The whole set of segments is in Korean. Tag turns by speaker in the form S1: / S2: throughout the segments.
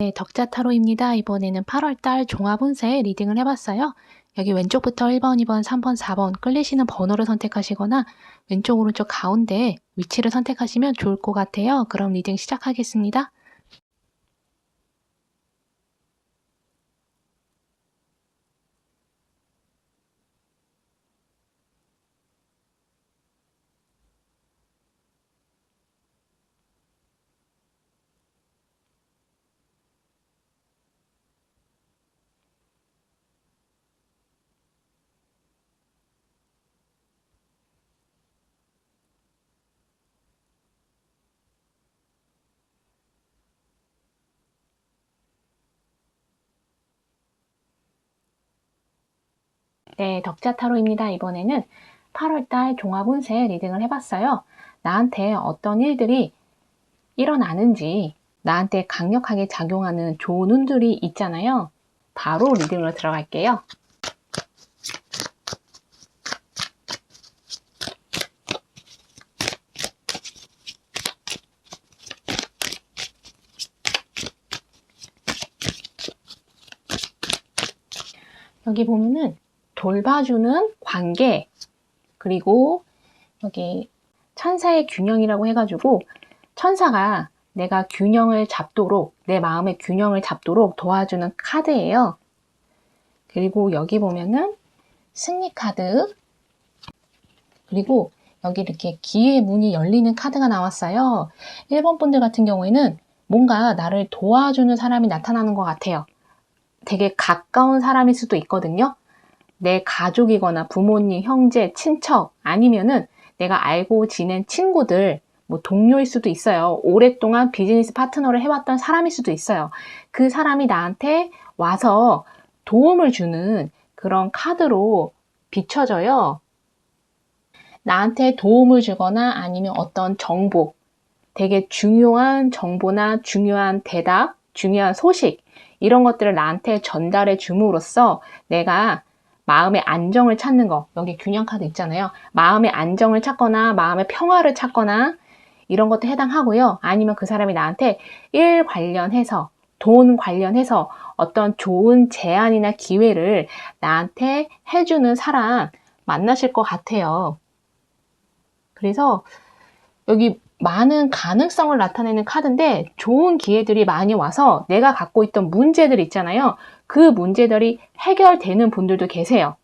S1: 네, 덕자 타로입니다. 이번에는 8월달 종합운세 리딩을 해봤어요. 여기 왼쪽부터 1번, 2번, 3번, 4번 끌리시는 번호를 선택하시거나 왼쪽, 오른쪽 가운데 위치를 선택하시면 좋을 것 같아요. 그럼 리딩 시작하겠습니다. 네, 덕자 타로입니다. 이번에는 8월달 종합운세 리딩을 해봤어요. 나한테 어떤 일들이 일어나는지 나한테 강력하게 작용하는 좋은 운들이 있잖아요. 바로 리딩으로 들어갈게요. 여기 보면은 돌봐주는 관계, 그리고 여기 천사의 균형이라고 해가지고 천사가 내가 균형을 잡도록, 내 마음의 균형을 잡도록 도와주는 카드예요. 그리고 여기 보면은 승리 카드, 그리고 여기 이렇게 기회의 문이 열리는 카드가 나왔어요. 1번 분들 같은 경우에는 뭔가 나를 도와주는 사람이 나타나는 것 같아요. 되게 가까운 사람일 수도 있거든요. 내 가족이거나 부모님, 형제, 친척, 아니면은 내가 알고 지낸 친구들, 뭐 동료일 수도 있어요. 오랫동안 비즈니스 파트너를 해왔던 사람일 수도 있어요. 그 사람이 나한테 와서 도움을 주는 그런 카드로 비춰져요. 나한테 도움을 주거나 아니면 어떤 정보, 되게 중요한 정보나 중요한 대답, 중요한 소식, 이런 것들을 나한테 전달해 줌으로써 내가 마음의 안정을 찾는 거, 여기 균형 카드 있잖아요. 마음의 안정을 찾거나 마음의 평화를 찾거나 이런 것도 해당하고요. 아니면 그 사람이 나한테 일 관련해서, 돈 관련해서 어떤 좋은 제안이나 기회를 나한테 해주는 사람 만나실 것 같아요. 그래서 여기 많은 가능성을 나타내는 카드인데 좋은 기회들이 많이 와서 내가 갖고 있던 문제들 있잖아요. 그 문제들이 해결되는 분들도 계세요.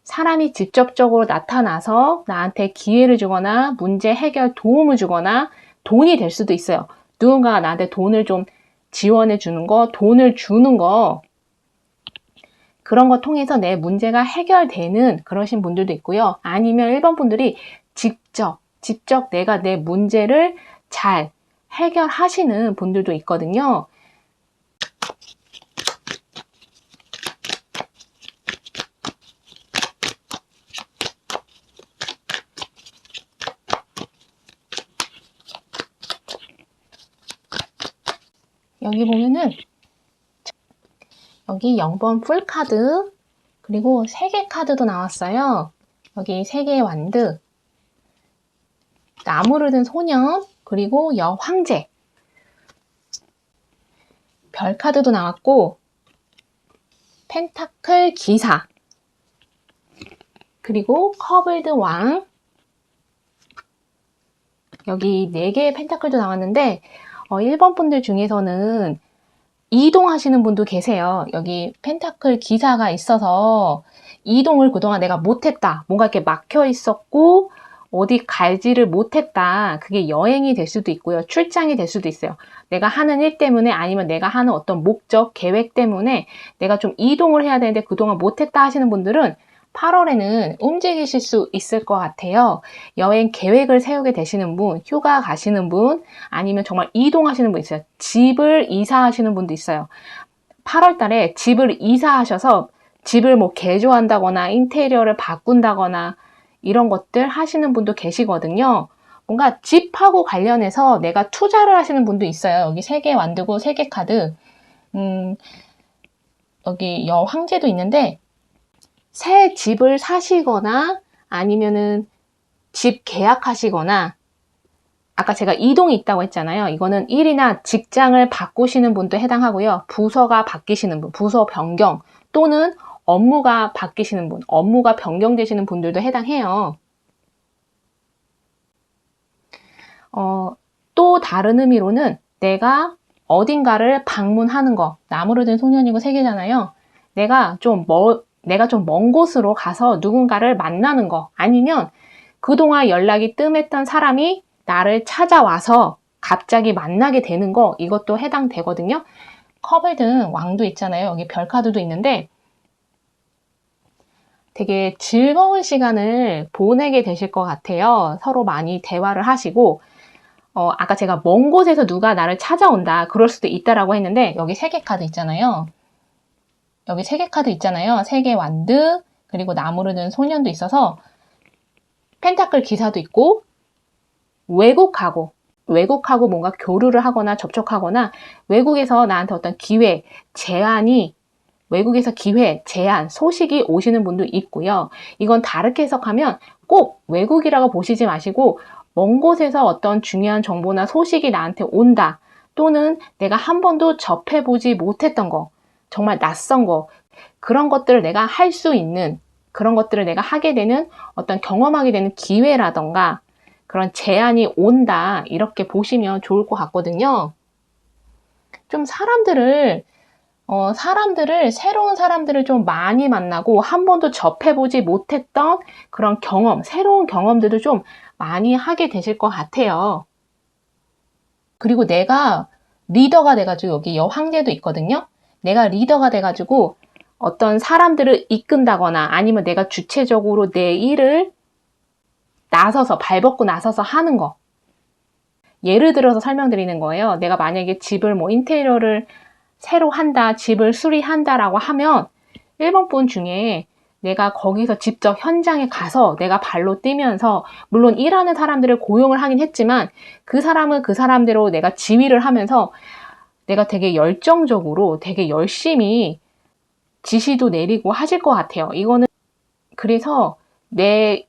S1: 사람이 직접적으로 나타나서 나한테 기회를 주거나 문제 해결 도움을 주거나 돈이 될 수도 있어요. 누군가가 나한테 돈을 좀 지원해 주는 거, 돈을 주는 거, 그런 거 통해서 내 문제가 해결되는 그러신 분들도 있고요. 아니면 1번 분들이 직접 내가 내 문제를 잘 해결하시는 분들도 있거든요. 여기 보면은 여기 0번 풀카드, 그리고 3개 카드도 나왔어요. 여기 3개의 완드, 나무를 든 소년, 그리고 여황제, 별 카드도 나왔고 펜타클 기사, 그리고 컵을 든 왕, 여기 4개의 펜타클도 나왔는데 1번 분들 중에서는 이동하시는 분도 계세요. 여기 펜타클 기사가 있어서 이동을 그동안 내가 못했다. 뭔가 이렇게 막혀 있었고 어디 갈지를 못했다. 그게 여행이 될 수도 있고요. 출장이 될 수도 있어요. 내가 하는 일 때문에 아니면 내가 하는 어떤 목적, 계획 때문에 내가 좀 이동을 해야 되는데 그동안 못했다 하시는 분들은 8월에는 움직이실 수 있을 것 같아요. 여행 계획을 세우게 되시는 분, 휴가 가시는 분, 아니면 정말 이동하시는 분 있어요. 집을 이사하시는 분도 있어요. 8월 달에 집을 이사하셔서 집을 뭐 개조한다거나 인테리어를 바꾼다거나 이런 것들 하시는 분도 계시거든요. 뭔가 집하고 관련해서 내가 투자를 하시는 분도 있어요. 여기 3개 완두고 3개 카드. 여기 여황제도 있는데 새 집을 사시거나 아니면은 집 계약하시거나 아까 제가 이동이 있다고 했잖아요. 이거는 일이나 직장을 바꾸시는 분도 해당하고요. 부서가 바뀌시는 분, 부서 변경 또는 업무가 바뀌시는 분, 업무가 변경되시는 분들도 해당해요. 또 다른 의미로는 내가 어딘가를 방문하는 거, 나무로 된 소년이고 세 개잖아요. 내가 좀 먼 곳으로 가서 누군가를 만나는 거, 아니면 그동안 연락이 뜸했던 사람이 나를 찾아와서 갑자기 만나게 되는 거, 이것도 해당되거든요. 컵을 든 왕도 있잖아요. 여기 별 카드도 있는데 되게 즐거운 시간을 보내게 되실 것 같아요. 서로 많이 대화를 하시고, 아까 제가 먼 곳에서 누가 나를 찾아온다, 그럴 수도 있다라고 했는데, 여기 세 개 카드 있잖아요. 여기 세 개 카드 있잖아요. 세 개 완드, 그리고 나무를 든 소년도 있어서, 펜타클 기사도 있고, 외국하고 뭔가 교류를 하거나 접촉하거나, 외국에서 나한테 어떤 기회, 제안이, 외국에서 기회, 제안, 소식이 오시는 분도 있고요. 이건 다르게 해석하면 꼭 외국이라고 보시지 마시고, 먼 곳에서 어떤 중요한 정보나 소식이 나한테 온다, 또는 내가 한 번도 접해보지 못했던 거, 정말 낯선 거, 그런 것들을 내가 할 수 있는, 그런 것들을 내가 하게 되는 어떤 경험하게 되는 기회라던가 그런 제안이 온다, 이렇게 보시면 좋을 것 같거든요. 좀 새로운 사람들을 좀 많이 만나고 한 번도 접해보지 못했던 그런 경험, 새로운 경험들도 좀 많이 하게 되실 것 같아요. 그리고 내가 리더가 돼가지고, 여기 여황제도 있거든요. 내가 리더가 돼가지고 어떤 사람들을 이끈다거나, 아니면 내가 주체적으로 내 일을 발벗고 나서서 하는 거. 예를 들어서 설명드리는 거예요. 내가 만약에 집을 인테리어를 새로 한다, 집을 수리한다라고 하면 1번 분 중에 내가 거기서 직접 현장에 가서 내가 발로 뛰면서, 물론 일하는 사람들을 고용을 하긴 했지만 그 사람은 그 사람대로 내가 지휘를 하면서 내가 되게 열정적으로 되게 열심히 지시도 내리고 하실 것 같아요. 이거는 그래서 내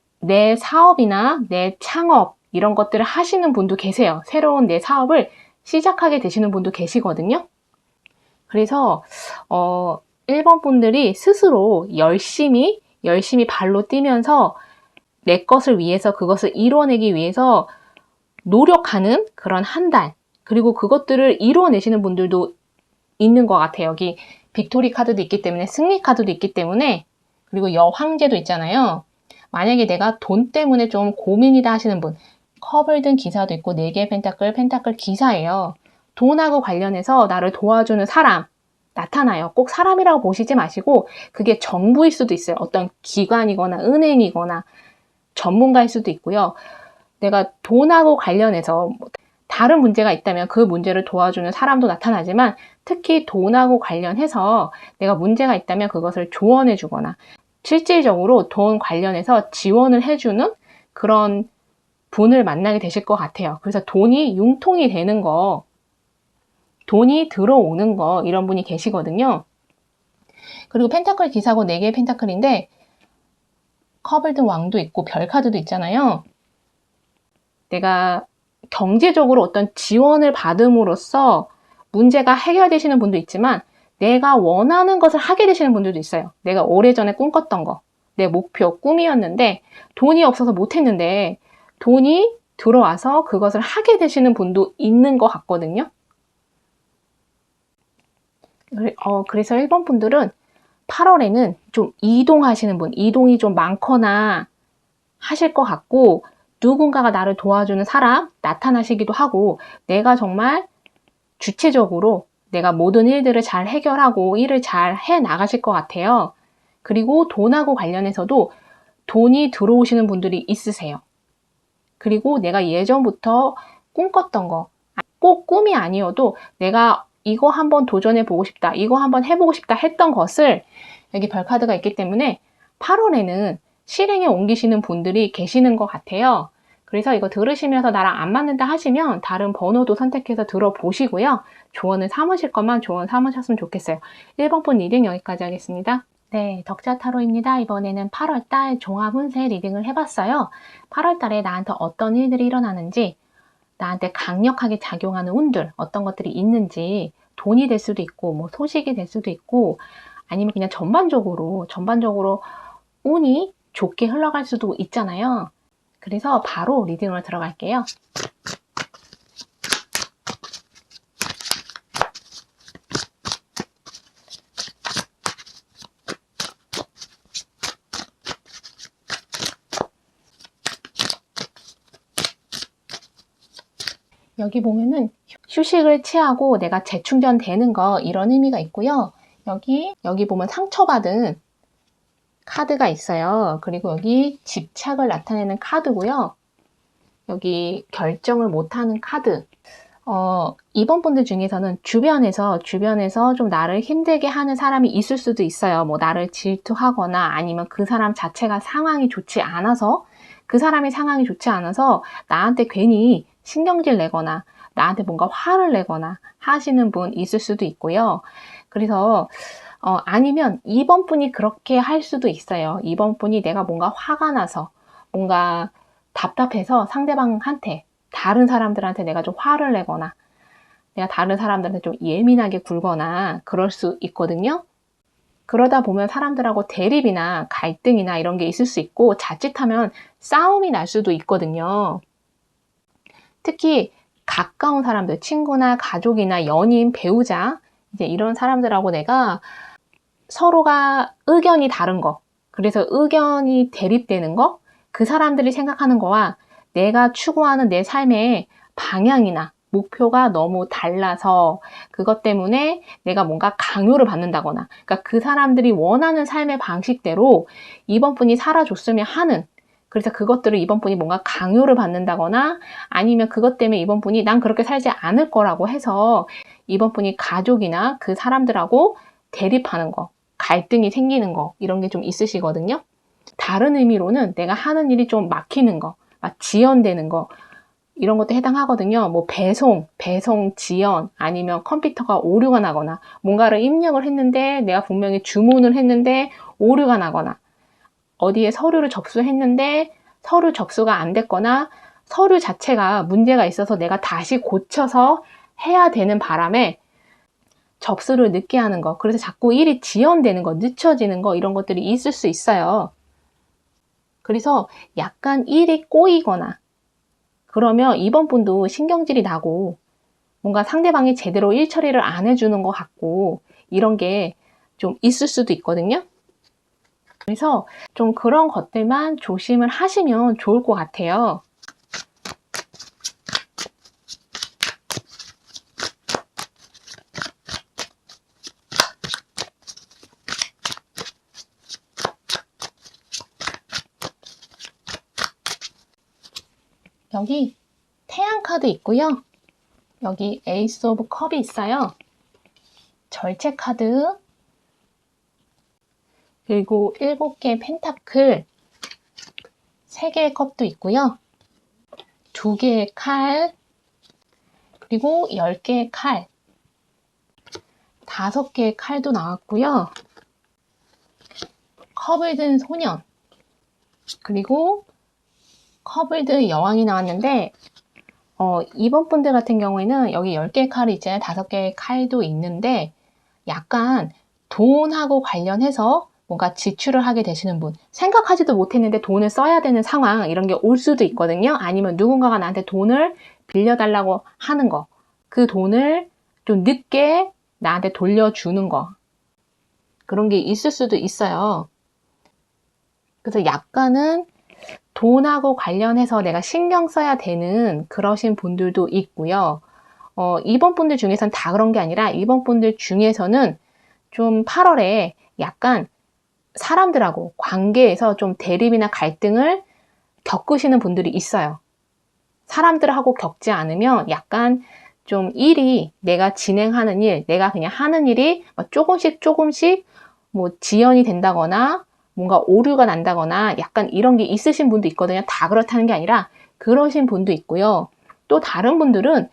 S1: 사업이나 내 창업 이런 것들을 하시는 분도 계세요. 새로운 내 사업을 시작하게 되시는 분도 계시거든요. 그래서 1번 분들이 스스로 열심히 발로 뛰면서 내 것을 위해서, 그것을 이뤄내기 위해서 노력하는 그런 한 달, 그리고 그것들을 이뤄내시는 분들도 있는 것 같아요. 여기 빅토리 카드도 있기 때문에, 승리 카드도 있기 때문에, 그리고 여황제도 있잖아요. 만약에 내가 돈 때문에 좀 고민이다 하시는 분, 컵을 든 기사도 있고 4개의 펜타클 기사예요. 돈하고 관련해서 나를 도와주는 사람 나타나요. 꼭 사람이라고 보시지 마시고, 그게 정부일 수도 있어요. 어떤 기관이거나 은행이거나 전문가일 수도 있고요. 내가 돈하고 관련해서 다른 문제가 있다면 그 문제를 도와주는 사람도 나타나지만, 특히 돈하고 관련해서 내가 문제가 있다면 그것을 조언해 주거나 실질적으로 돈 관련해서 지원을 해주는 그런 분을 만나게 되실 것 같아요. 그래서 돈이 융통이 되는 거, 돈이 들어오는 거, 이런 분이 계시거든요. 그리고 펜타클 기사고 4개의 펜타클인데 컵을 든 왕도 있고 별 카드도 있잖아요. 내가 경제적으로 어떤 지원을 받음으로써 문제가 해결되시는 분도 있지만, 내가 원하는 것을 하게 되시는 분들도 있어요. 내가 오래전에 꿈꿨던 거, 내 목표, 꿈이었는데 돈이 없어서 못했는데 돈이 들어와서 그것을 하게 되시는 분도 있는 것 같거든요. 그래서 1번 분들은 8월에는 좀 이동하시는 분, 이동이 좀 많거나 하실 것 같고, 누군가가 나를 도와주는 사람 나타나시기도 하고, 내가 정말 주체적으로 내가 모든 일들을 잘 해결하고 일을 잘 해 나가실 것 같아요. 그리고 돈하고 관련해서도 돈이 들어오시는 분들이 있으세요. 그리고 내가 예전부터 꿈꿨던 거, 꼭 꿈이 아니어도 내가 이거 한번 도전해 보고 싶다, 이거 한번 해보고 싶다 했던 것을, 여기 별 카드가 있기 때문에 8월에는 실행에 옮기시는 분들이 계시는 것 같아요. 그래서 이거 들으시면서 나랑 안 맞는다 하시면 다른 번호도 선택해서 들어보시고요. 조언을 삼으실 것만 조언 삼으셨으면 좋겠어요. 1번 분 리딩 여기까지 하겠습니다. 네, 덕자 타로입니다. 이번에는 8월달 종합 운세 리딩을 해봤어요. 8월달에 나한테 어떤 일들이 일어나는지, 나한테 강력하게 작용하는 운들, 어떤 것들이 있는지, 돈이 될 수도 있고, 뭐 소식이 될 수도 있고, 아니면 그냥 전반적으로 운이 좋게 흘러갈 수도 있잖아요. 그래서 바로 리딩으로 들어갈게요. 여기 보면은 휴식을 취하고 내가 재충전되는 거, 이런 의미가 있고요. 여기 보면 상처받은 카드가 있어요. 그리고 여기 집착을 나타내는 카드고요. 여기 결정을 못하는 카드. 이번 분들 중에서는 주변에서 좀 나를 힘들게 하는 사람이 있을 수도 있어요. 뭐 나를 질투하거나 아니면 그 사람 자체가 상황이 좋지 않아서, 그 사람의 상황이 좋지 않아서 나한테 괜히 신경질 내거나 나한테 뭔가 화를 내거나 하시는 분 있을 수도 있고요. 그래서 아니면 이번 분이 그렇게 할 수도 있어요. 이번 분이 내가 뭔가 화가 나서 뭔가 답답해서 상대방한테, 다른 사람들한테 내가 좀 화를 내거나 내가 다른 사람들한테 좀 예민하게 굴거나 그럴 수 있거든요. 그러다 보면 사람들하고 대립이나 갈등이나 이런 게 있을 수 있고, 자칫하면 싸움이 날 수도 있거든요. 특히 가까운 사람들, 친구나 가족이나 연인, 배우자, 이제 이런 사람들하고 내가 서로가 의견이 다른 거, 그래서 의견이 대립되는 거, 그 사람들이 생각하는 거와 내가 추구하는 내 삶의 방향이나 목표가 너무 달라서 그것 때문에 내가 뭔가 강요를 받는다거나, 그러니까 그 사람들이 원하는 삶의 방식대로 이번 분이 살아줬으면 하는, 그래서 그것들을 이번 분이 뭔가 강요를 받는다거나, 아니면 그것 때문에 이번 분이 난 그렇게 살지 않을 거라고 해서 이번 분이 가족이나 그 사람들하고 대립하는 거, 갈등이 생기는 거, 이런 게 좀 있으시거든요. 다른 의미로는 내가 하는 일이 좀 막히는 거, 막 지연되는 거, 이런 것도 해당하거든요. 뭐 배송 지연, 아니면 컴퓨터가 오류가 나거나, 뭔가를 입력을 했는데 내가 분명히 주문을 했는데 오류가 나거나, 어디에 서류를 접수했는데 서류 접수가 안 됐거나, 서류 자체가 문제가 있어서 내가 다시 고쳐서 해야 되는 바람에 접수를 늦게 하는 거, 그래서 자꾸 일이 지연되는 거, 늦춰지는 거, 이런 것들이 있을 수 있어요. 그래서 약간 일이 꼬이거나 그러면 이번 분도 신경질이 나고 뭔가 상대방이 제대로 일 처리를 안 해주는 것 같고, 이런 게 좀 있을 수도 있거든요. 그래서 좀 그런 것들만 조심을 하시면 좋을 것 같아요. 여기 태양 카드 있고요. 여기 에이스 오브 컵이 있어요. 절제 카드, 그리고 7개의 펜타클, 3개의 컵도 있고요. 2개의 칼, 그리고 10개의 칼, 5개의 칼도 나왔고요. 컵을 든 소년, 그리고 컵을 든 여왕이 나왔는데, 이번 분들 같은 경우에는 여기 10개의 칼이 있잖아요. 5개의 칼도 있는데, 약간 돈하고 관련해서 뭔가 지출을 하게 되시는 분, 생각하지도 못했는데 돈을 써야 되는 상황, 이런 게 올 수도 있거든요. 아니면 누군가가 나한테 돈을 빌려달라고 하는 거, 그 돈을 좀 늦게 나한테 돌려주는 거, 그런 게 있을 수도 있어요. 그래서 약간은 돈하고 관련해서 내가 신경 써야 되는 그러신 분들도 있고요. 이번 분들 중에서는 다 그런 게 아니라, 이번 분들 중에서는 좀 8월에 약간 사람들하고 관계에서 좀 대립이나 갈등을 겪으시는 분들이 있어요. 사람들하고 겪지 않으면 약간 좀 일이, 내가 진행하는 일, 내가 그냥 하는 일이 조금씩 뭐 지연이 된다거나 뭔가 오류가 난다거나 약간 이런 게 있으신 분도 있거든요. 다 그렇다는 게 아니라 그러신 분도 있고요. 또 다른 분들은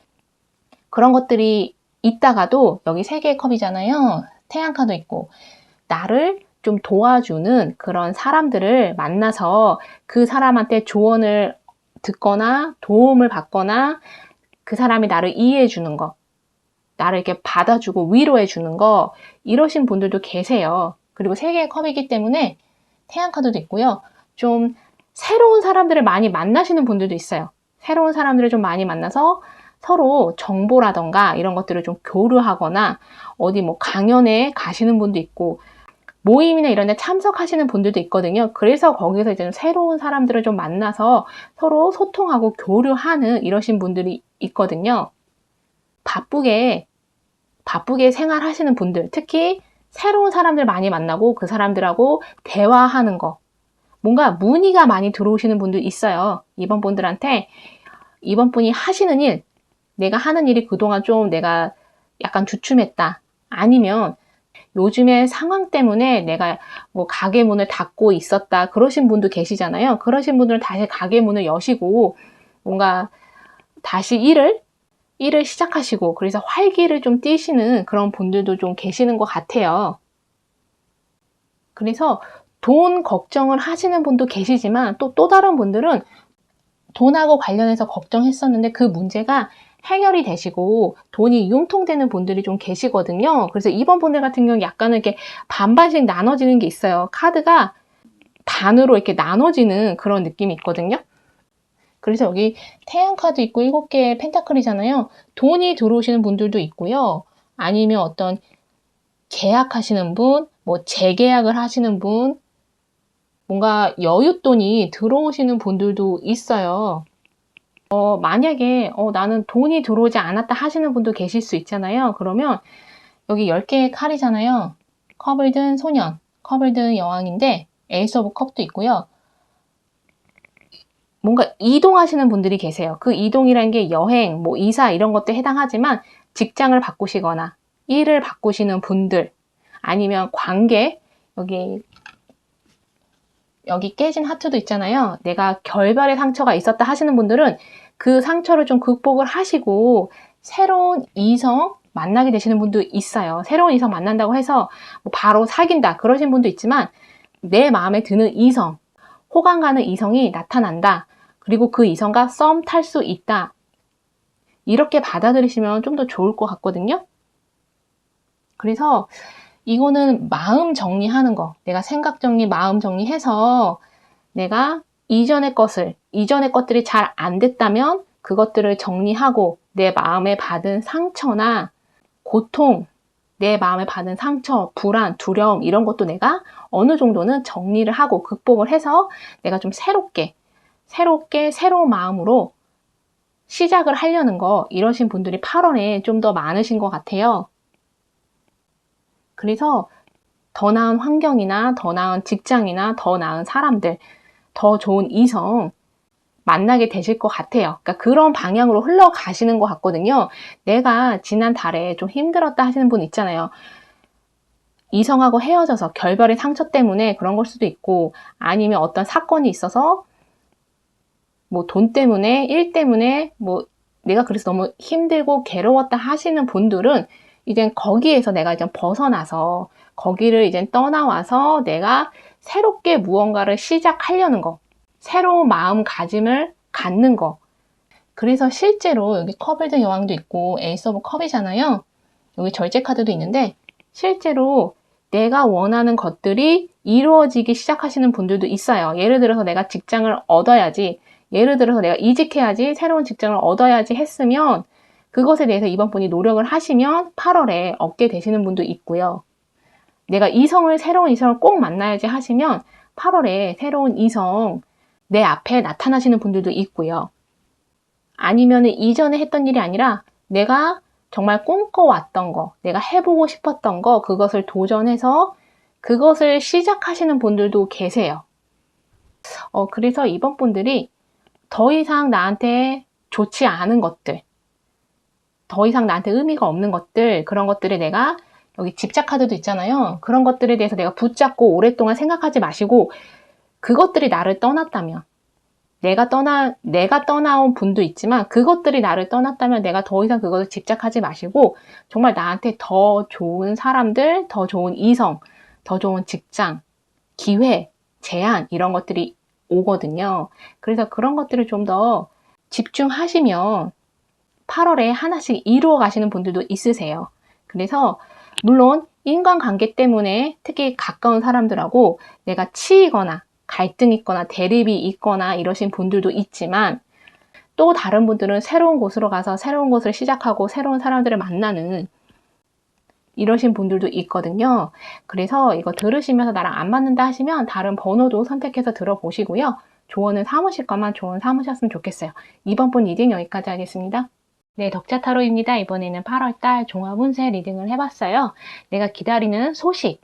S1: 그런 것들이 있다가도, 여기 3개의 컵이잖아요. 태양카도 있고, 나를 좀 도와주는 그런 사람들을 만나서 그 사람한테 조언을 듣거나 도움을 받거나 그 사람이 나를 이해해 주는 거, 나를 이렇게 받아주고 위로해 주는 거, 이러신 분들도 계세요. 그리고 세 개의 컵이기 때문에 태양 카드도 있고요. 좀 새로운 사람들을 많이 만나시는 분들도 있어요. 새로운 사람들을 좀 많이 만나서 서로 정보라던가 이런 것들을 좀 교류하거나 어디 뭐 강연에 가시는 분도 있고 모임이나 이런 데 참석하시는 분들도 있거든요. 그래서 거기서 이제 좀 새로운 사람들을 좀 만나서 서로 소통하고 교류하는 이러신 분들이 있거든요. 바쁘게 생활하시는 분들, 특히 새로운 사람들 많이 만나고 그 사람들하고 대화하는 거, 뭔가 문의가 많이 들어오시는 분들 있어요. 이번 분들한테 이번 분이 하시는 일, 내가 하는 일이 그동안 좀 내가 약간 주춤했다. 아니면 요즘의 상황 때문에 내가 뭐 가게 문을 닫고 있었다. 그러신 분도 계시잖아요. 그러신 분들은 다시 가게 문을 여시고 뭔가 다시 일을 시작하시고 그래서 활기를 좀 띠시는 그런 분들도 좀 계시는 것 같아요. 그래서 돈 걱정을 하시는 분도 계시지만 또 다른 분들은 돈하고 관련해서 걱정했었는데 그 문제가 해결이 되시고 돈이 융통되는 분들이 좀 계시거든요. 그래서 이번 분들 같은 경우는 약간은 이렇게 반반씩 나눠지는 게 있어요. 카드가 반으로 이렇게 나눠지는 그런 느낌이 있거든요. 그래서 여기 태양 카드 있고 7개의 펜타클이잖아요. 돈이 들어오시는 분들도 있고요. 아니면 어떤 계약하시는 분, 뭐 재계약을 하시는 분, 뭔가 여윳돈이 들어오시는 분들도 있어요. 만약에 나는 돈이 들어오지 않았다 하시는 분도 계실 수 있잖아요. 그러면 여기 10개의 칼이잖아요. 컵을 든 소년, 컵을 든 여왕인데 에이스 오브 컵도 있고요. 뭔가 이동하시는 분들이 계세요. 그 이동이라는 게 여행, 뭐 이사 이런 것도 해당하지만 직장을 바꾸시거나 일을 바꾸시는 분들 아니면 관계, 여기 깨진 하트도 있잖아요. 내가 결별의 상처가 있었다 하시는 분들은 그 상처를 좀 극복을 하시고 새로운 이성 만나게 되시는 분도 있어요. 새로운 이성 만난다고 해서 뭐 바로 사귄다 그러신 분도 있지만 내 마음에 드는 이성, 호감 가는 이성이 나타난다. 그리고 그 이성과 썸 탈 수 있다. 이렇게 받아들이시면 좀 더 좋을 것 같거든요. 그래서 이거는 마음 정리하는 거, 내가 생각 정리, 마음 정리해서 내가 이전의 것들이 잘 안 됐다면 그것들을 정리하고 내 마음에 받은 상처나 고통, 내 마음에 받은 상처, 불안, 두려움 이런 것도 내가 어느 정도는 정리를 하고 극복을 해서 내가 좀 새롭게 새로운 마음으로 시작을 하려는 거 이러신 분들이 8월에 좀 더 많으신 것 같아요. 그래서 더 나은 환경이나 더 나은 직장이나 더 나은 사람들, 더 좋은 이성 만나게 되실 것 같아요. 그러니까 그런 방향으로 흘러가시는 것 같거든요. 내가 지난 달에 좀 힘들었다 하시는 분 있잖아요. 이성하고 헤어져서 결별의 상처 때문에 그런 걸 수도 있고 아니면 어떤 사건이 있어서 뭐 돈 때문에, 일 때문에 뭐 내가 그래서 너무 힘들고 괴로웠다 하시는 분들은 이제 거기에서 내가 이제 벗어나서 거기를 이제 떠나와서 내가 새롭게 무언가를 시작하려는 거, 새로운 마음가짐을 갖는 거. 그래서 실제로 여기 컵을 든 여왕도 있고 에이스 오브 컵이잖아요. 여기 절제 카드도 있는데 실제로 내가 원하는 것들이 이루어지기 시작하시는 분들도 있어요. 예를 들어서 내가 직장을 얻어야지, 예를 들어서 내가 이직해야지, 새로운 직장을 얻어야지 했으면 그것에 대해서 이번 분이 노력을 하시면 8월에 얻게 되시는 분도 있고요. 내가 새로운 이성을 꼭 만나야지 하시면 8월에 새로운 이성 내 앞에 나타나시는 분들도 있고요. 아니면 이전에 했던 일이 아니라 내가 정말 꿈꿔왔던 거, 내가 해보고 싶었던 거, 그것을 도전해서 그것을 시작하시는 분들도 계세요. 그래서 이번 분들이 더 이상 나한테 좋지 않은 것들, 더 이상 나한테 의미가 없는 것들, 그런 것들에 내가 여기 집착 카드도 있잖아요. 그런 것들에 대해서 내가 붙잡고 오랫동안 생각하지 마시고 그것들이 나를 떠났다면 내가 떠나온 분도 있지만 그것들이 나를 떠났다면 내가 더 이상 그것을 집착하지 마시고 정말 나한테 더 좋은 사람들, 더 좋은 이성, 더 좋은 직장, 기회, 제안 이런 것들이 오거든요. 그래서 그런 것들을 좀 더 집중하시면 8월에 하나씩 이루어 가시는 분들도 있으세요. 그래서 물론 인간관계 때문에 특히 가까운 사람들하고 내가 치이거나 갈등이 있거나 대립이 있거나 이러신 분들도 있지만, 또 다른 분들은 새로운 곳으로 가서 새로운 곳을 시작하고 새로운 사람들을 만나는 이러신 분들도 있거든요. 그래서 이거 들으시면서 나랑 안 맞는다 하시면 다른 번호도 선택해서 들어보시고요. 조언을 삼으실 거면 조언 삼으셨으면 좋겠어요. 이번 분 리딩 여기까지 하겠습니다. 네, 덕자타로입니다. 이번에는 8월달 종합운세 리딩을 해봤어요. 내가 기다리는 소식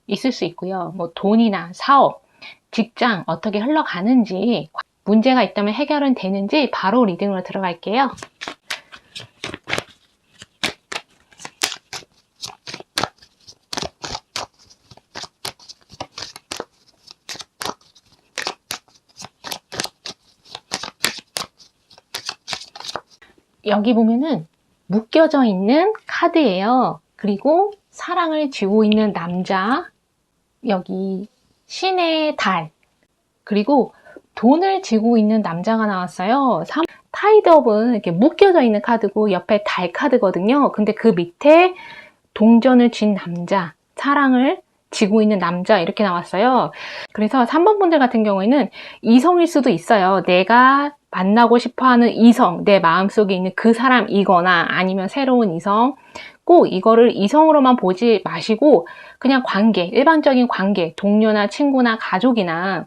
S1: 있을 수 있고요. 뭐 돈이나 사업, 직장 어떻게 흘러가는지, 문제가 있다면 해결은 되는지 바로 리딩으로 들어갈게요. 여기 보면은 묶여져 있는 카드예요. 그리고 사랑을 쥐고 있는 남자, 여기 신의 달, 그리고 돈을 쥐고 있는 남자가 나왔어요. 타이드업은 이렇게 묶여져 있는 카드고 옆에 달 카드거든요. 근데 그 밑에 동전을 쥔 남자, 사랑을 쥐고 있는 남자 이렇게 나왔어요. 그래서 3번 분들 같은 경우에는 이성일 수도 있어요. 내가 만나고 싶어하는 이성, 내 마음속에 있는 그 사람이거나 아니면 새로운 이성. 꼭 이거를 이성으로만 보지 마시고 그냥 관계, 일반적인 관계, 동료나 친구나 가족이나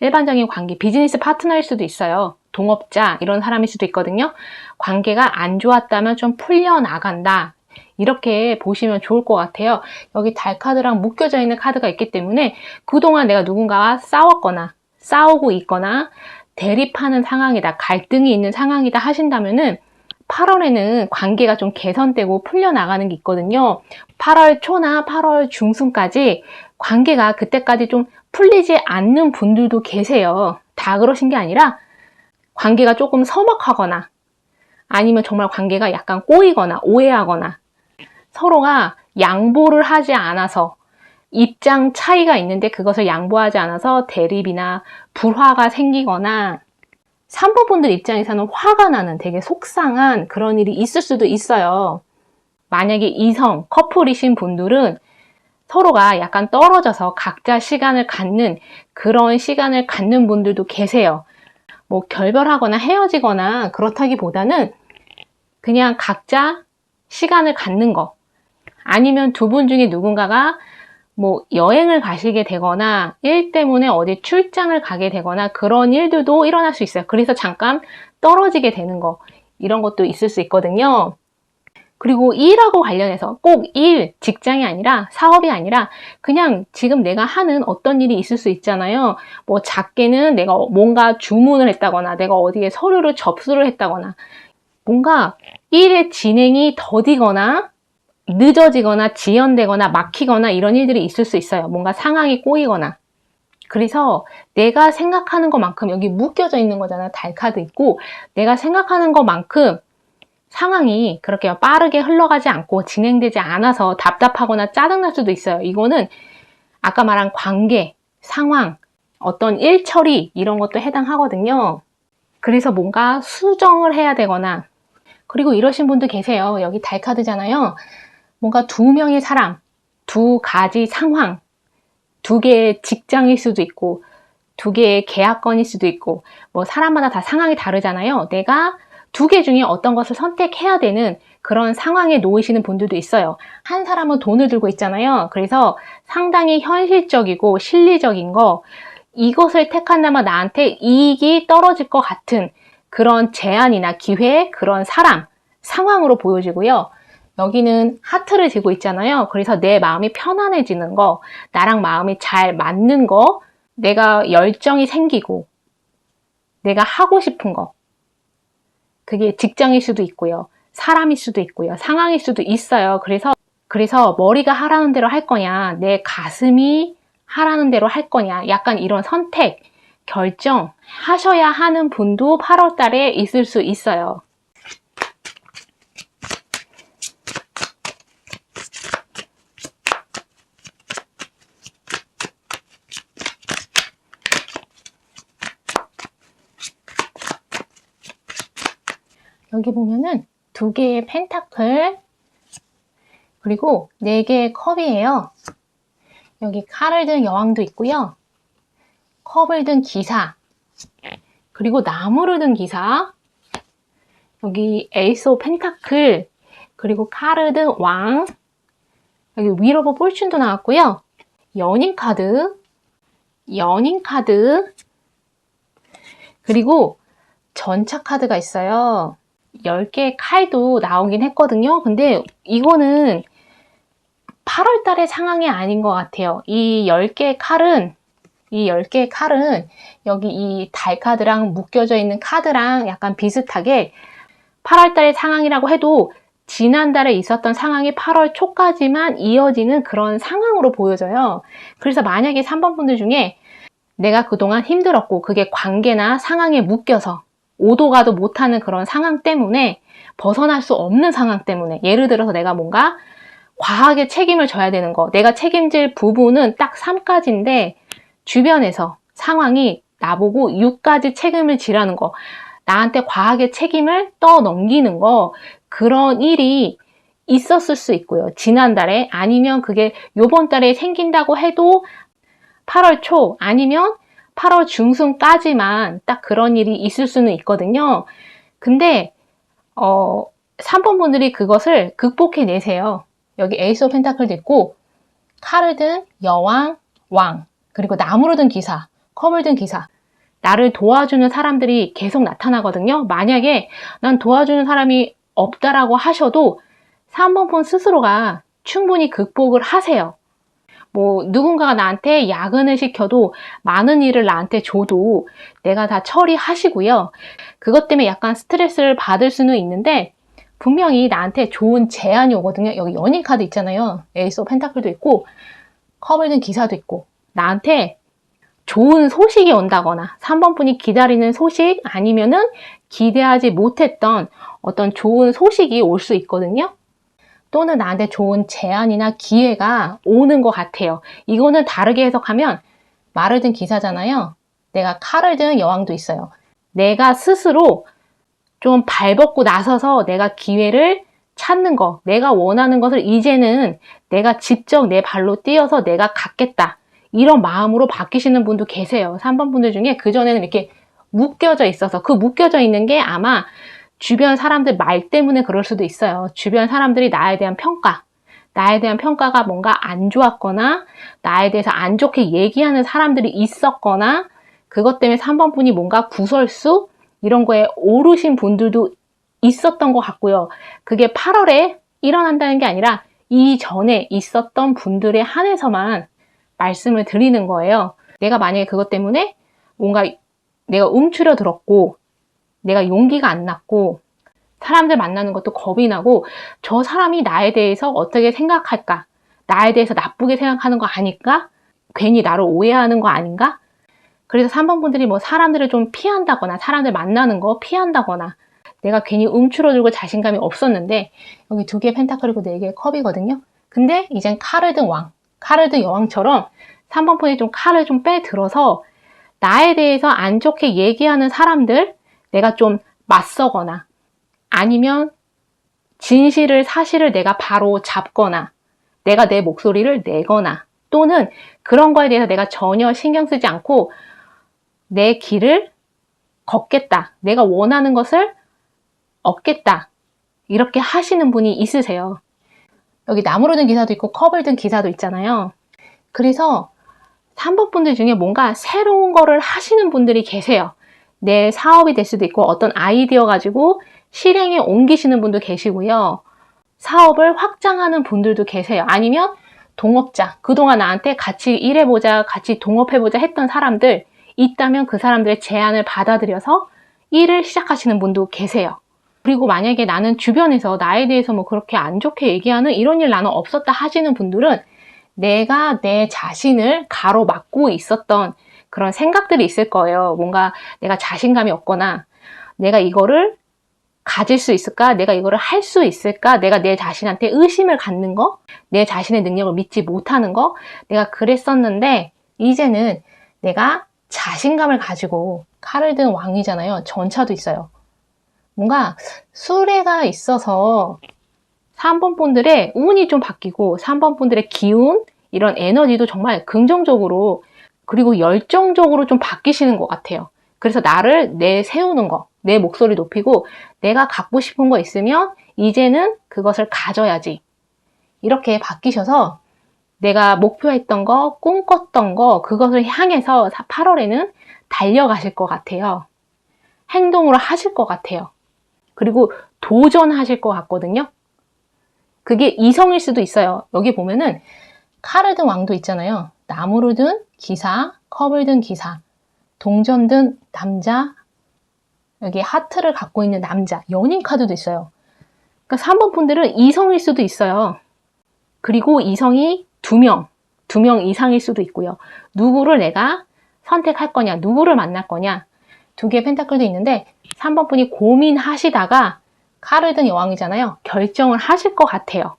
S1: 일반적인 관계, 비즈니스 파트너일 수도 있어요. 동업자 이런 사람일 수도 있거든요. 관계가 안 좋았다면 좀 풀려나간다. 이렇게 보시면 좋을 것 같아요. 여기 달 카드랑 묶여져 있는 카드가 있기 때문에 그동안 내가 누군가와 싸웠거나 싸우고 있거나 대립하는 상황이다, 갈등이 있는 상황이다 하신다면은 8월에는 관계가 좀 개선되고 풀려나가는 게 있거든요. 8월 초나 8월 중순까지 관계가 그때까지 좀 풀리지 않는 분들도 계세요. 다 그러신 게 아니라 관계가 조금 서먹하거나 아니면 정말 관계가 약간 꼬이거나 오해하거나 서로가 양보를 하지 않아서 입장 차이가 있는데 그것을 양보하지 않아서 대립이나 불화가 생기거나 3번 분들 입장에서는 화가 나는 되게 속상한 그런 일이 있을 수도 있어요. 만약에 이성, 커플이신 분들은 서로가 약간 떨어져서 각자 시간을 갖는 그런 시간을 갖는 분들도 계세요. 뭐 결별하거나 헤어지거나 그렇다기보다는 그냥 각자 시간을 갖는 거. 아니면 두 분 중에 누군가가 뭐 여행을 가시게 되거나 일 때문에 어디 출장을 가게 되거나 그런 일들도 일어날 수 있어요. 그래서 잠깐 떨어지게 되는 거 이런 것도 있을 수 있거든요. 그리고 일하고 관련해서 꼭 일, 직장이 아니라 사업이 아니라 그냥 지금 내가 하는 어떤 일이 있을 수 있잖아요. 뭐 작게는 내가 뭔가 주문을 했다거나 내가 어디에 서류를 접수를 했다거나 뭔가 일의 진행이 더디거나 늦어지거나 지연되거나 막히거나 이런 일들이 있을 수 있어요. 뭔가 상황이 꼬이거나. 그래서 내가 생각하는 것만큼 여기 묶여져 있는 거잖아요. 달 카드 있고 내가 생각하는 것만큼 상황이 그렇게 빠르게 흘러가지 않고 진행되지 않아서 답답하거나 짜증날 수도 있어요. 이거는 아까 말한 관계, 상황, 어떤 일 처리 이런 것도 해당하거든요. 그래서 뭔가 수정을 해야 되거나 그리고 이러신 분들 계세요. 여기 달 카드잖아요. 뭔가 두 명의 사람, 두 가지 상황, 두 개의 직장일 수도 있고 두 개의 계약건일 수도 있고 뭐 사람마다 다 상황이 다르잖아요. 내가 두 개 중에 어떤 것을 선택해야 되는 그런 상황에 놓이시는 분들도 있어요. 한 사람은 돈을 들고 있잖아요. 그래서 상당히 현실적이고 실리적인 거 이것을 택한다면 나한테 이익이 떨어질 것 같은 그런 제안이나 기회, 그런 사람, 상황으로 보여지고요. 여기는 하트를 쥐고 있잖아요. 그래서 내 마음이 편안해지는 거, 나랑 마음이 잘 맞는 거, 내가 열정이 생기고 내가 하고 싶은 거 그게 직장일 수도 있고요. 사람일 수도 있고요. 상황일 수도 있어요. 그래서 머리가 하라는 대로 할 거냐, 내 가슴이 하라는 대로 할 거냐, 약간 이런 선택, 결정 하셔야 하는 분도 8월 달에 있을 수 있어요. 여기 보면은 2개의 펜타클, 그리고 4개의 컵이에요. 여기 칼을 든 여왕도 있고요. 컵을 든 기사, 그리고 나무를 든 기사, 여기 에이스 오브 펜타클, 그리고 칼을 든 왕, 여기 윌 오브 포춘도 나왔고요. 연인 카드, 그리고 전차 카드가 있어요. 10개의 칼도 나오긴 했거든요. 근데 이거는 8월 달의 상황이 아닌 것 같아요. 이 10개의 칼은 여기 이 달 카드랑 묶여져 있는 카드랑 약간 비슷하게 8월 달의 상황이라고 해도 지난달에 있었던 상황이 8월 초까지만 이어지는 그런 상황으로 보여져요. 그래서 만약에 3번 분들 중에 내가 그동안 힘들었고 그게 관계나 상황에 묶여서 오도 가도 못하는 그런 상황 때문에 벗어날 수 없는 상황 때문에 예를 들어서 내가 뭔가 과하게 책임을 져야 되는 거, 내가 책임질 부분은 딱 3가지인데 주변에서 상황이 나보고 6가지 책임을 지라는 거, 나한테 과하게 책임을 떠넘기는 거, 그런 일이 있었을 수 있고요. 지난달에 아니면 그게 요번 달에 생긴다고 해도 8월 초 아니면 8월 중순까지만 딱 그런 일이 있을 수는 있거든요. 근데 3번 분들이 그것을 극복해내세요. 여기 에이스 오브 펜타클도 있고 칼을 든 여왕, 왕, 그리고 나무를 든 기사, 컵을 든 기사, 나를 도와주는 사람들이 계속 나타나거든요. 만약에 난 도와주는 사람이 없다라고 하셔도 3번 분 스스로가 충분히 극복을 하세요. 뭐 누군가가 나한테 야근을 시켜도 많은 일을 나한테 줘도 내가 다 처리하시고요. 그것 때문에 약간 스트레스를 받을 수는 있는데 분명히 나한테 좋은 제안이 오거든요. 여기 연인 카드 있잖아요. 에이스 오브 펜타클도 있고 컵을 든 기사도 있고 나한테 좋은 소식이 온다거나 3번 분이 기다리는 소식 아니면은 기대하지 못했던 어떤 좋은 소식이 올 수 있거든요. 또는 나한테 좋은 제안이나 기회가 오는 것 같아요. 이거는 다르게 해석하면 말을 든 기사잖아요. 내가 칼을 든 여왕도 있어요. 내가 스스로 좀 발벗고 나서서 내가 기회를 찾는 거, 내가 원하는 것을 이제는 내가 직접 내 발로 뛰어서 내가 갖겠다. 이런 마음으로 바뀌시는 분도 계세요. 3번 분들 중에 그전에는 이렇게 묶여져 있어서 그 묶여져 있는 게 아마 주변 사람들 말 때문에 그럴 수도 있어요. 주변 사람들이 나에 대한 평가가 뭔가 안 좋았거나 나에 대해서 안 좋게 얘기하는 사람들이 있었거나 그것 때문에 3번 분이 뭔가 구설수 이런 거에 오르신 분들도 있었던 것 같고요. 그게 8월에 일어난다는 게 아니라 이전에 있었던 분들에 한해서만 말씀을 드리는 거예요. 내가 만약에 그것 때문에 뭔가 내가 움츠러들었고 내가 용기가 안 났고 사람들 만나는 것도 겁이 나고 저 사람이 나에 대해서 어떻게 생각할까? 나에 대해서 나쁘게 생각하는 거 아닐까? 괜히 나를 오해하는 거 아닌가? 그래서 3번 분들이 뭐 사람들을 좀 피한다거나 사람들 만나는 거 피한다거나 내가 괜히 움츠러들고 자신감이 없었는데 여기 2개의 펜타클 그리고 4개의 컵이거든요. 근데 이젠 칼을 든 왕, 칼을 든 여왕처럼 3번 분이 좀 칼을 좀 빼들어서 나에 대해서 안 좋게 얘기하는 사람들 내가 좀 맞서거나 아니면 진실을 사실을 내가 바로 잡거나 내가 내 목소리를 내거나 또는 그런 거에 대해서 내가 전혀 신경 쓰지 않고 내 길을 걷겠다. 내가 원하는 것을 얻겠다. 이렇게 하시는 분이 있으세요. 여기 나무로 든 기사도 있고 컵을 든 기사도 있잖아요. 그래서 3번 분들 중에 뭔가 새로운 거를 하시는 분들이 계세요. 내 사업이 될 수도 있고 어떤 아이디어 가지고 실행에 옮기시는 분도 계시고요. 사업을 확장하는 분들도 계세요. 아니면 동업자, 그동안 나한테 같이 일해보자, 같이 동업해보자 했던 사람들 있다면 그 사람들의 제안을 받아들여서 일을 시작하시는 분도 계세요. 그리고 만약에 나는 주변에서 나에 대해서 뭐 그렇게 안 좋게 얘기하는 이런 일 나는 없었다 하시는 분들은 내가 내 자신을 가로막고 있었던 그런 생각들이 있을 거예요. 뭔가 내가 자신감이 없거나 내가 이거를 가질 수 있을까? 내가 이거를 할 수 있을까? 내가 내 자신한테 의심을 갖는 거? 내 자신의 능력을 믿지 못하는 거? 내가 그랬었는데 이제는 내가 자신감을 가지고 칼을 든 왕이잖아요. 전차도 있어요. 뭔가 수레가 있어서 3번 분들의 운이 좀 바뀌고 3번 분들의 기운, 이런 에너지도 정말 긍정적으로 그리고 열정적으로 좀 바뀌시는 것 같아요. 그래서 나를 내세우는 거, 내 목소리 높이고 내가 갖고 싶은 거 있으면 이제는 그것을 가져야지. 이렇게 바뀌셔서 내가 목표했던 거, 꿈꿨던 거, 그것을 향해서 8월에는 달려가실 것 같아요. 행동으로 하실 것 같아요. 그리고 도전하실 것 같거든요. 그게 이성일 수도 있어요. 여기 보면은 칼을 든 왕도 있잖아요. 나무를 든 기사, 컵을 든 기사, 동전 든 남자, 여기 하트를 갖고 있는 남자, 연인 카드도 있어요. 그러니까 3번 분들은 이성일 수도 있어요. 그리고 이성이 2명 이상일 수도 있고요. 누구를 내가 선택할 거냐, 누구를 만날 거냐, 2개의 펜타클도 있는데 3번 분이 고민하시다가 칼을 든 여왕이잖아요. 결정을 하실 것 같아요.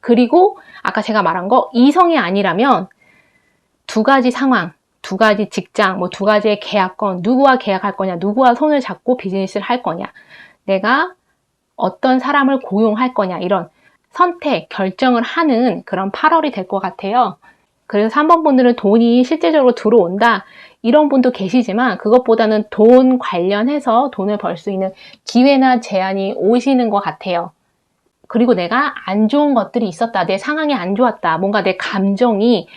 S1: 그리고 아까 제가 말한 거 이성이 아니라면 2가지 상황, 2가지 직장, 뭐 2가지의 계약권, 누구와 계약할 거냐, 누구와 손을 잡고 비즈니스를 할 거냐, 내가 어떤 사람을 고용할 거냐, 이런 선택, 결정을 하는 그런 8월이 될 것 같아요. 그래서 3번 분들은 돈이 실제적으로 들어온다, 이런 분도 계시지만 그것보다는 돈 관련해서 돈을 벌 수 있는 기회나 제한이 오시는 것 같아요. 그리고 내가 안 좋은 것들이 있었다, 내 상황이 안 좋았다, 뭔가 내 감정이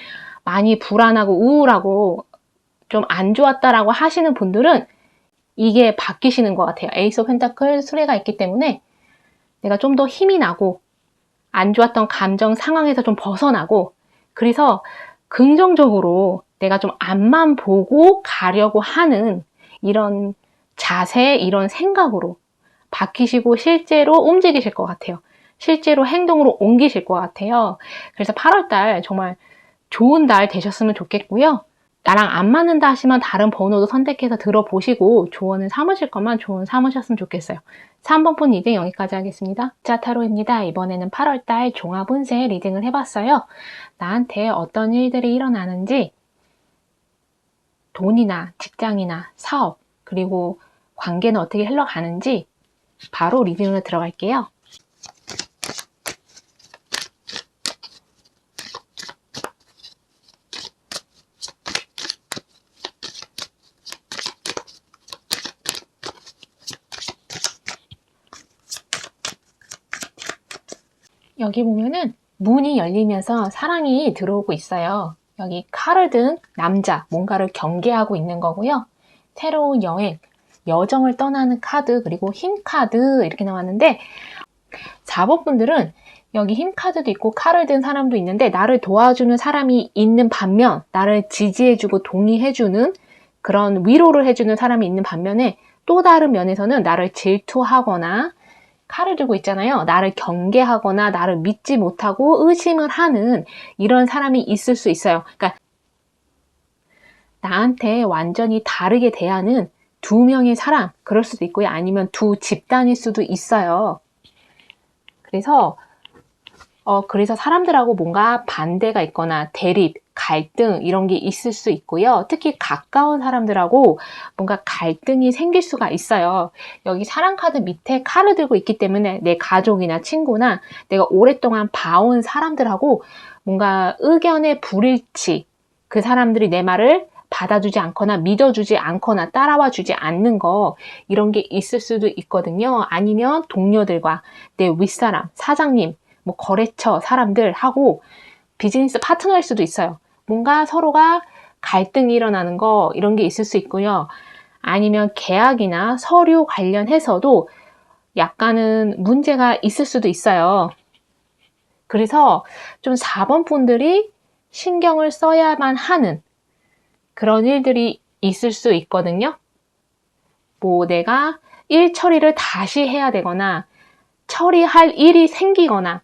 S1: 많이 불안하고 우울하고 좀 안 좋았다라고 하시는 분들은 이게 바뀌시는 것 같아요. 에이스 오브 펜타클 수레가 있기 때문에 내가 좀 더 힘이 나고 안 좋았던 감정 상황에서 좀 벗어나고, 그래서 긍정적으로 내가 좀 앞만 보고 가려고 하는 이런 자세, 이런 생각으로 바뀌시고 실제로 움직이실 것 같아요. 실제로 행동으로 옮기실 것 같아요. 그래서 8월달 정말 좋은 달 되셨으면 좋겠고요. 나랑 안 맞는다 하시면 다른 번호도 선택해서 들어보시고 조언을 삼으실 것만 조언 삼으셨으면 좋겠어요. 3번 분 리딩 여기까지 하겠습니다. 자, 타로입니다. 이번에는 8월달 종합운세 리딩을 해봤어요. 나한테 어떤 일들이 일어나는지, 돈이나 직장이나 사업, 그리고 관계는 어떻게 흘러가는지 바로 리딩으로 들어갈게요. 여기 보면은 문이 열리면서 사랑이 들어오고 있어요. 여기 칼을 든 남자, 뭔가를 경계하고 있는 거고요. 새로운 여행, 여정을 떠나는 카드, 그리고 힘 카드 이렇게 나왔는데 4번 분들은 여기 힘 카드도 있고 칼을 든 사람도 있는데 나를 도와주는 사람이 있는 반면, 나를 지지해주고 동의해주는 그런 위로를 해주는 사람이 있는 반면에 또 다른 면에서는 나를 질투하거나 칼을 들고 있잖아요. 나를 경계하거나 나를 믿지 못하고 의심을 하는 이런 사람이 있을 수 있어요. 그러니까 나한테 완전히 다르게 대하는 2명의 사람, 그럴 수도 있고요. 아니면 2 집단일 수도 있어요. 그래서 사람들하고 뭔가 반대가 있거나 대립, 갈등 이런 게 있을 수 있고요. 특히 가까운 사람들하고 뭔가 갈등이 생길 수가 있어요. 여기 사랑 카드 밑에 칼을 들고 있기 때문에 내 가족이나 친구나 내가 오랫동안 봐온 사람들하고 뭔가 의견의 불일치, 그 사람들이 내 말을 받아주지 않거나 믿어주지 않거나 따라와 주지 않는 거, 이런 게 있을 수도 있거든요. 아니면 동료들과 내 윗사람, 사장님, 뭐 거래처 사람들하고 비즈니스 파트너일 수도 있어요. 뭔가 서로가 갈등이 일어나는 거, 이런 게 있을 수 있고요. 아니면 계약이나 서류 관련해서도 약간은 문제가 있을 수도 있어요. 그래서 좀 4번 분들이 신경을 써야만 하는 그런 일들이 있을 수 있거든요. 뭐 내가 일 처리를 다시 해야 되거나 처리할 일이 생기거나,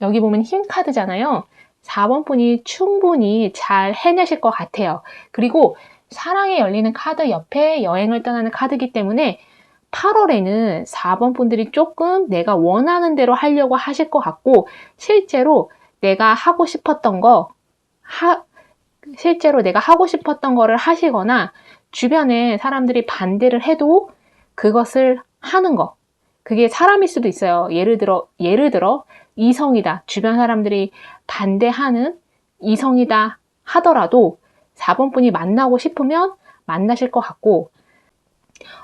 S1: 여기 보면 힘 카드잖아요. 4번 분이 충분히 잘 해내실 것 같아요. 그리고 사랑에 열리는 카드 옆에 여행을 떠나는 카드이기 때문에 8월에는 4번 분들이 조금 내가 원하는 대로 하려고 하실 것 같고, 실제로 내가 하고 싶었던 거를 하시거나 주변에 사람들이 반대를 해도 그것을 하는 거. 그게 사람일 수도 있어요. 예를 들어 이성이다. 주변 사람들이 반대하는 이성이다 하더라도 4번 분이 만나고 싶으면 만나실 것 같고,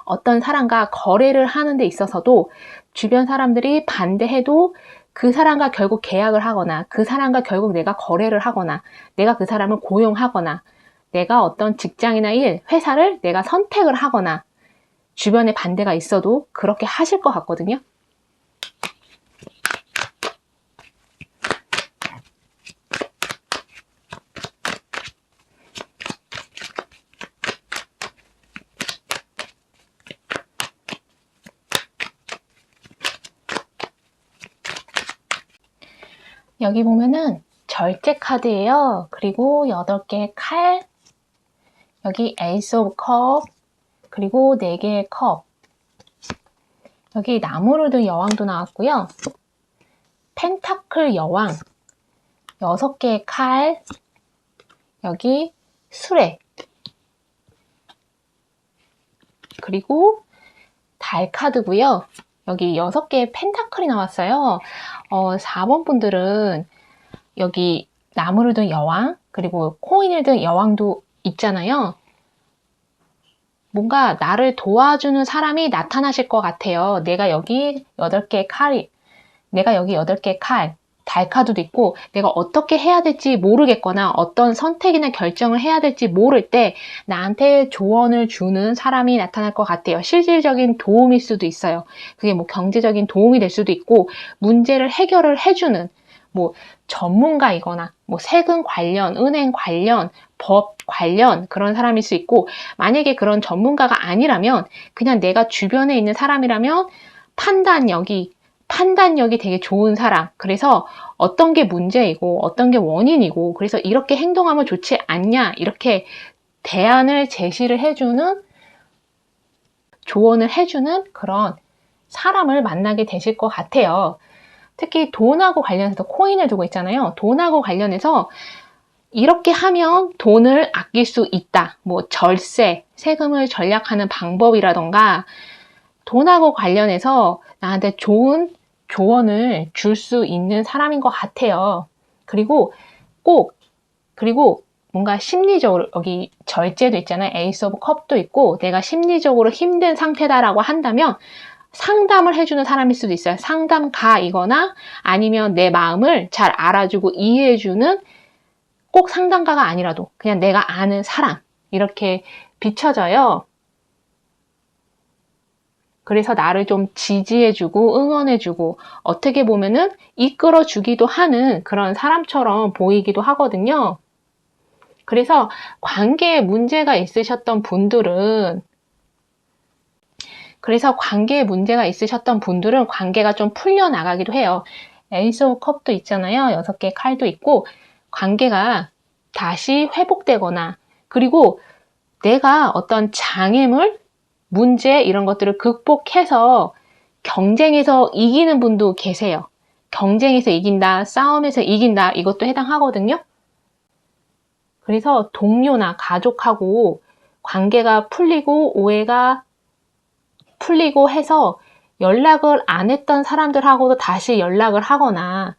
S1: 어떤 사람과 거래를 하는 데 있어서도 주변 사람들이 반대해도 그 사람과 결국 계약을 하거나, 그 사람과 결국 내가 거래를 하거나, 내가 그 사람을 고용하거나, 내가 어떤 직장이나 회사를 내가 선택을 하거나, 주변에 반대가 있어도 그렇게 하실 것 같거든요. 여기 보면은 절제 카드예요. 그리고 8개의 칼, 여기 에이스 오브 컵, 그리고 4개의 컵, 여기 나무를 든 여왕도 나왔고요. 펜타클 여왕, 6개의 칼, 여기 수레, 그리고 달 카드고요. 여기 6개의 펜타클이 나왔어요. 4번 분들은 여기 나무를 든 여왕, 그리고 코인을 든 여왕도 있잖아요. 뭔가 나를 도와주는 사람이 나타나실 것 같아요. 내가 여기 8개의 칼, 달카드도 있고, 내가 어떻게 해야 될지 모르겠거나 어떤 선택이나 결정을 해야 될지 모를 때 나한테 조언을 주는 사람이 나타날 것 같아요. 실질적인 도움일 수도 있어요. 그게 뭐 경제적인 도움이 될 수도 있고, 문제를 해결을 해주는 뭐 전문가이거나 뭐 세금 관련, 은행 관련, 법 관련 그런 사람일 수 있고, 만약에 그런 전문가가 아니라면 그냥 내가 주변에 있는 사람이라면 판단력이 되게 좋은 사람. 그래서 어떤 게 문제이고 어떤 게 원인이고, 그래서 이렇게 행동하면 좋지 않냐, 이렇게 대안을 제시를 해주는, 조언을 해주는 그런 사람을 만나게 되실 것 같아요. 특히 돈하고 관련해서 코인을 두고 있잖아요. 돈하고 관련해서 이렇게 하면 돈을 아낄 수 있다. 뭐 절세, 세금을 절약하는 방법이라던가, 돈하고 관련해서 나한테 좋은 조언을 줄 수 있는 사람인 것 같아요. 그리고 뭔가 심리적으로, 여기 절제도 있잖아요. 에이스 오브 컵도 있고, 내가 심리적으로 힘든 상태다라고 한다면 상담을 해주는 사람일 수도 있어요. 상담가이거나 아니면 내 마음을 잘 알아주고 이해해주는, 꼭 상담가가 아니라도 그냥 내가 아는 사람, 이렇게 비춰져요. 그래서 나를 좀 지지해주고 응원해주고 어떻게 보면은 이끌어주기도 하는 그런 사람처럼 보이기도 하거든요. 그래서 관계에 문제가 있으셨던 분들은 관계가 좀 풀려나가기도 해요. 에이스 오브 컵도 있잖아요. 6개의 칼도 있고, 관계가 다시 회복되거나, 그리고 내가 어떤 장애물, 문제 이런 것들을 극복해서 경쟁에서 이기는 분도 계세요. 경쟁에서 이긴다, 싸움에서 이긴다, 이것도 해당하거든요. 그래서 동료나 가족하고 관계가 풀리고 오해가 풀리고 해서 연락을 안 했던 사람들하고도 다시 연락을 하거나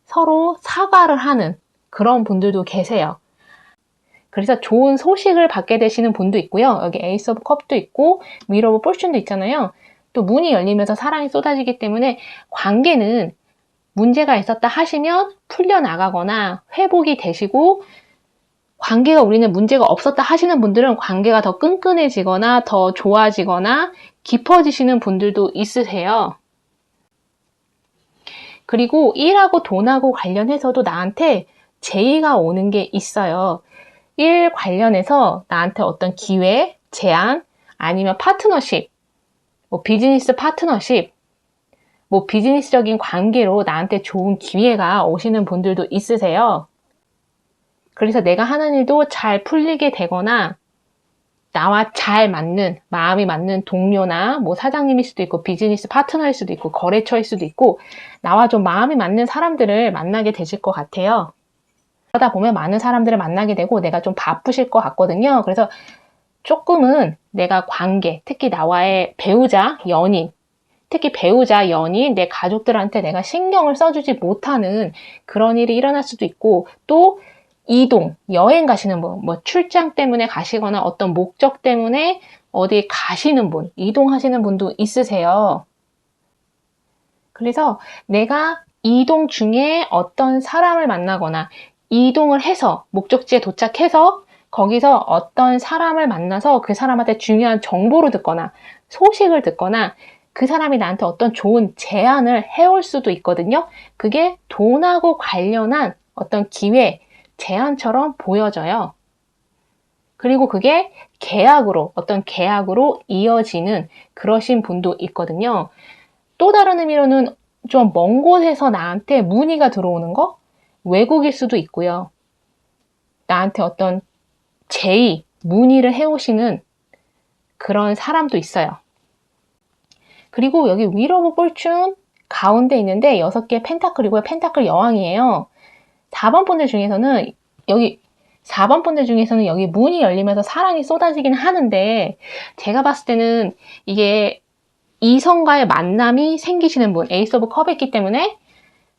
S1: 서로 사과를 하는 그런 분들도 계세요. 그래서 좋은 소식을 받게 되시는 분도 있고요. 여기 에이스 오브 컵도 있고 윌 오브 포춘도 있잖아요. 또 문이 열리면서 사랑이 쏟아지기 때문에 관계는 문제가 있었다 하시면 풀려나가거나 회복이 되시고, 관계가 우리는 문제가 없었다 하시는 분들은 관계가 더 끈끈해지거나 더 좋아지거나 깊어지시는 분들도 있으세요. 그리고 일하고 돈하고 관련해서도 나한테 제의가 오는 게 있어요. 일 관련해서 나한테 어떤 기회, 제안, 아니면 파트너십, 뭐 비즈니스 파트너십, 뭐 비즈니스적인 관계로 나한테 좋은 기회가 오시는 분들도 있으세요. 그래서 내가 하는 일도 잘 풀리게 되거나, 나와 잘 맞는, 마음이 맞는 동료나 뭐 사장님일 수도 있고 비즈니스 파트너일 수도 있고 거래처일 수도 있고, 나와 좀 마음이 맞는 사람들을 만나게 되실 것 같아요. 그러다 보면 많은 사람들을 만나게 되고 내가 좀 바쁘실 것 같거든요. 그래서 조금은 내가 관계, 특히 나와의 배우자, 연인, 특히 배우자, 연인, 내 가족들한테 내가 신경을 써주지 못하는 그런 일이 일어날 수도 있고, 또 이동, 여행 가시는 분, 뭐 출장 때문에 가시거나 어떤 목적 때문에 어디 가시는 분, 이동하시는 분도 있으세요. 그래서 내가 이동 중에 어떤 사람을 만나거나 이동을 해서 목적지에 도착해서 거기서 어떤 사람을 만나서 그 사람한테 중요한 정보를 듣거나 소식을 듣거나 그 사람이 나한테 어떤 좋은 제안을 해올 수도 있거든요. 그게 돈하고 관련한 어떤 기회, 제안처럼 보여져요. 그리고 그게 계약으로, 어떤 계약으로 이어지는 그러신 분도 있거든요. 또 다른 의미로는 좀 먼 곳에서 나한테 문의가 들어오는 거? 외국일 수도 있고요. 나한테 어떤 제의, 문의를 해오시는 그런 사람도 있어요. 그리고 여기 윌 오브 포춘 가운데 있는데 6개 펜타클이고요. 펜타클 여왕이에요. 4번 분들 중에서는 여기 문이 열리면서 사랑이 쏟아지긴 하는데, 제가 봤을 때는 이게 이성과의 만남이 생기시는 분, 에이스 오브 컵이 있기 때문에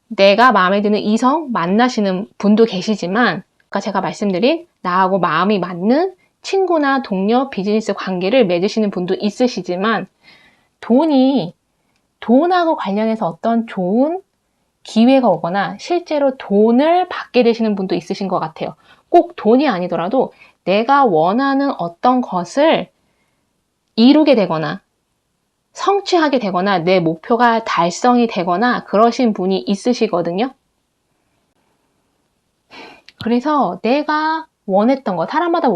S1: 내가 마음에 드는 이성 만나시는 분도 계시지만, 아까 제가 말씀드린 나하고 마음이 맞는 친구나 동료, 비즈니스 관계를 맺으시는 분도 있으시지만, 돈하고 관련해서 어떤 좋은 기회가 오거나 실제로 돈을 받게 되시는 분도 있으신 것 같아요. 꼭 돈이 아니더라도 내가 원하는 어떤 것을 이루게 되거나 성취하게 되거나 내 목표가 달성이 되거나 그러신 분이 있으시거든요. 그래서 내가 원했던 거, 사람마다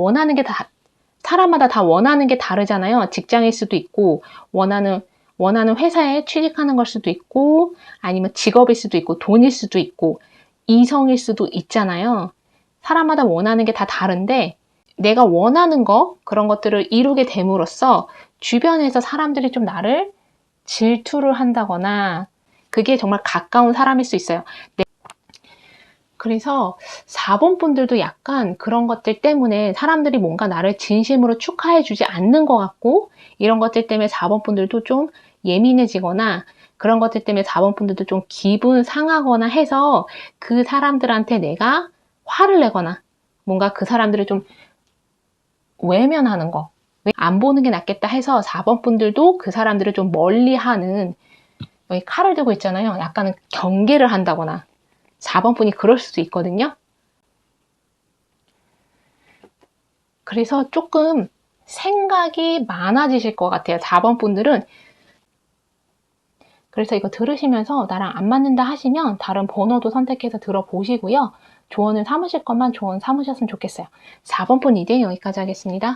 S1: 다 원하는 게 다르잖아요. 직장일 수도 있고, 원하는 회사에 취직하는 걸 수도 있고, 아니면 직업일 수도 있고, 돈일 수도 있고, 이성일 수도 있잖아요. 사람마다 원하는 게 다 다른데, 내가 원하는 거, 그런 것들을 이루게 됨으로써 주변에서 사람들이 좀 나를 질투를 한다거나, 그게 정말 가까운 사람일 수 있어요. 그래서 4번 분들도 약간 그런 것들 때문에 사람들이 뭔가 나를 진심으로 축하해 주지 않는 것 같고, 이런 것들 때문에 4번 분들도 좀 예민해지거나, 그런 것들 때문에 4번 분들도 좀 기분 상하거나 해서 그 사람들한테 내가 화를 내거나 뭔가 그 사람들을 좀 외면하는 거, 안 보는 게 낫겠다 해서 4번 분들도 그 사람들을 좀 멀리하는, 여기 칼을 들고 있잖아요. 약간은 경계를 한다거나 4번 분이 그럴 수도 있거든요. 그래서 조금 생각이 많아지실 것 같아요. 4번 분들은. 그래서 이거 들으시면서 나랑 안 맞는다 하시면 다른 번호도 선택해서 들어보시고요. 조언을 삼으실 것만 조언 삼으셨으면 좋겠어요. 4번 분 리딩 여기까지 하겠습니다.